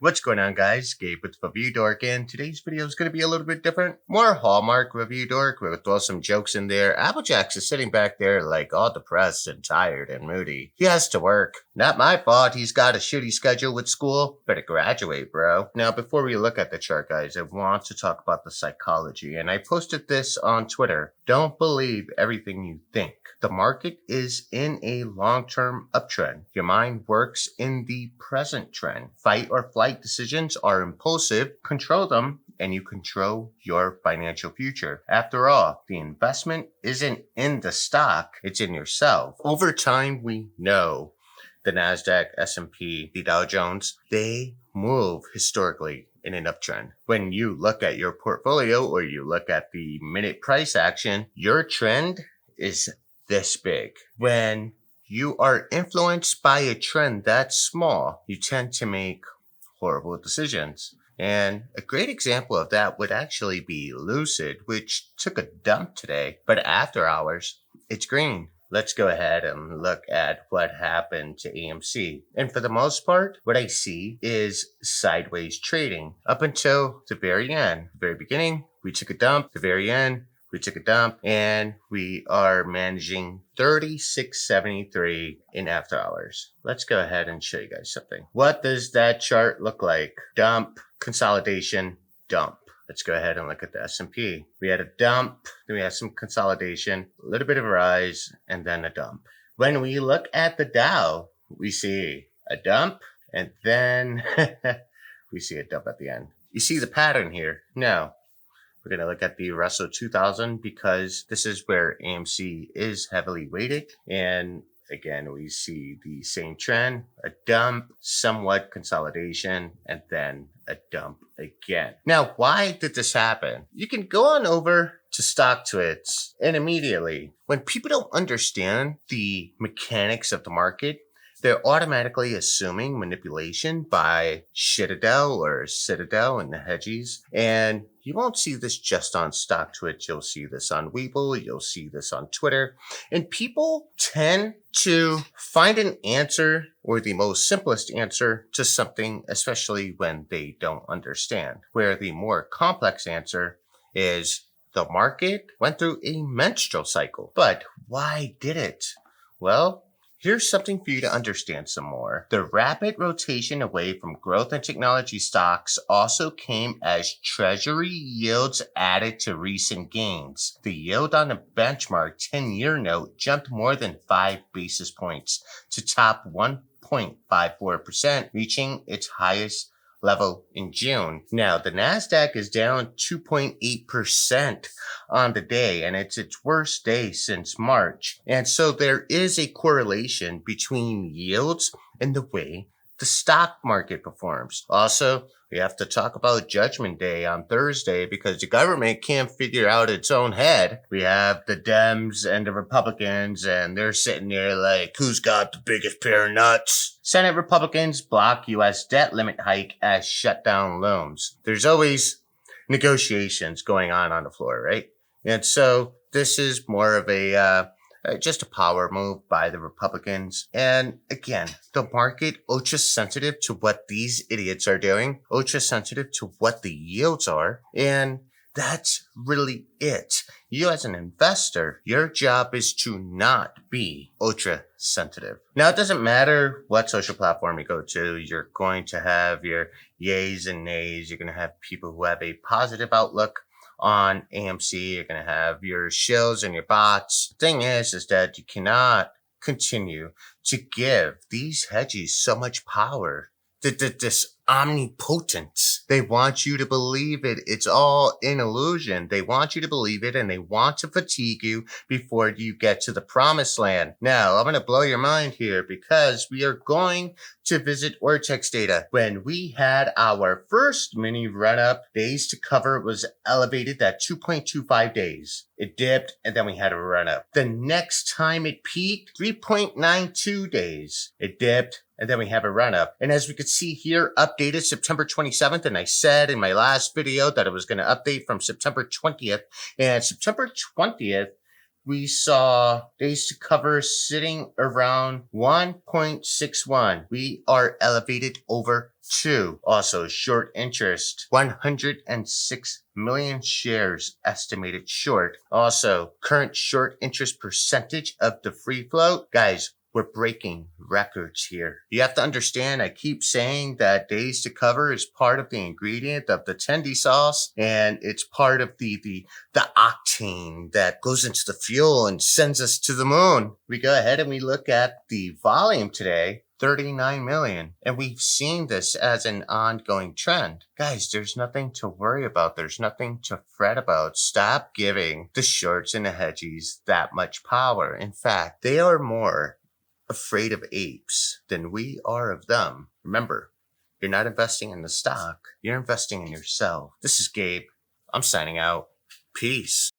What's going on, guys? Gabe with Review Dork, and today's video is going to be a little bit different. More Hallmark Review Dork. We'll throw some jokes in there. Applejack's is sitting back there like all depressed and tired and moody. He has to work. Not my fault. He's got a shitty schedule with school. Better graduate, bro. Now, before we look at the chart, guys, I want to talk about the psychology, and I posted this on Twitter. Don't believe everything you think. The market is in a long-term uptrend. Your mind works in the present trend. Fight or flight decisions are impulsive. Control them, and you control your financial future. After all, the investment isn't in the stock, it's in yourself. Over time, we know the NASDAQ, S&P, the Dow Jones, they move historically in an uptrend. When you look at your portfolio or you look at the minute price action, your trend is this big. When you are influenced by a trend that small, you tend to make horrible decisions. And a great example of that would actually be Lucid, which took a dump today, but after hours, it's green. Let's go ahead and look at what happened to AMC. And for the most part, what I see is sideways trading up until the very end. The very beginning, we took a dump. The very end, we took a dump, and we are managing 36.73 in after hours. Let's go ahead and show you guys something. What does that chart look like? Dump, consolidation, dump. Let's go ahead and look at the S&P. We had a dump, then we had some consolidation, a little bit of a rise, and then a dump. When we look at the Dow, we see a dump, and then we see a dump at the end. You see the pattern here? No. We're going to look at the Russell 2000 because this is where AMC is heavily weighted. And again, we see the same trend, a dump, somewhat consolidation, and then a dump again. Now, why did this happen? You can go on over to StockTwits, and immediately, when people don't understand the mechanics of the market, they're automatically assuming manipulation by Citadel or Citadel and the hedgies. And you won't see this just on StockTwits. You'll see this on Webull. You'll see this on Twitter. And people tend to find an answer or the most simplest answer to something, especially when they don't understand, where the more complex answer is the market went through a menstrual cycle. But why did it? Well, here's something for you to understand some more. The rapid rotation away from growth and technology stocks also came as treasury yields added to recent gains. The yield on the benchmark 10-year note jumped more than 5 basis points to top 1.54%, reaching its highest level in June. Now, the NASDAQ is down 2.8% on the day, and it's its worst day since March. And so there is a correlation between yields and the way the stock market performs. Also, we have to talk about Judgment Day on Thursday because the government can't figure out its own head. We have the Dems and the Republicans, and they're sitting there like, who's got the biggest pair of nuts? Senate Republicans block U.S. debt limit hike as shutdown looms. There's always negotiations going on the floor, right? And so this is more of just a power move by the Republicans. And again, the market ultra sensitive to what these idiots are doing, ultra sensitive to what the yields are. And that's really it. You as an investor, your job is to not be ultra sensitive. Now, it doesn't matter what social platform you go to. You're going to have your yays and nays. You're going to have people who have a positive outlook on AMC. You're going to have your shills and your bots. The thing is that you cannot continue to give these hedgies so much power. This omnipotence. They want you to believe it. It's all an illusion. They want you to believe it, and they want to fatigue you before you get to the promised land. Now, I'm going to blow your mind here because we are going to visit Ortex data. When we had our first mini run-up, days to cover was elevated at 2.25 days. It dipped, and then we had a run-up. The next time it peaked, 3.92 days. It dipped, and then we have a run-up. And as we could see here, updated September 27th, and I said in my last video that it was going to update from September 20th. And September 20th, we saw days to cover sitting around 1.61. We are elevated over 2. Also, short interest, 106 million shares estimated short. Also, current short interest percentage of the free float. Guys, we're breaking records here. You have to understand, I keep saying that days to cover is part of the ingredient of the tendy sauce, and it's part of the octane that goes into the fuel and sends us to the moon. We go ahead and we look at the volume today, 39 million. And we've seen this as an ongoing trend. Guys, there's nothing to worry about. There's nothing to fret about. Stop giving the shorts and the hedgies that much power. In fact, they are more afraid of apes than we are of them. Remember, you're not investing in the stock. You're investing in yourself. This is Gabe. I'm signing out. Peace.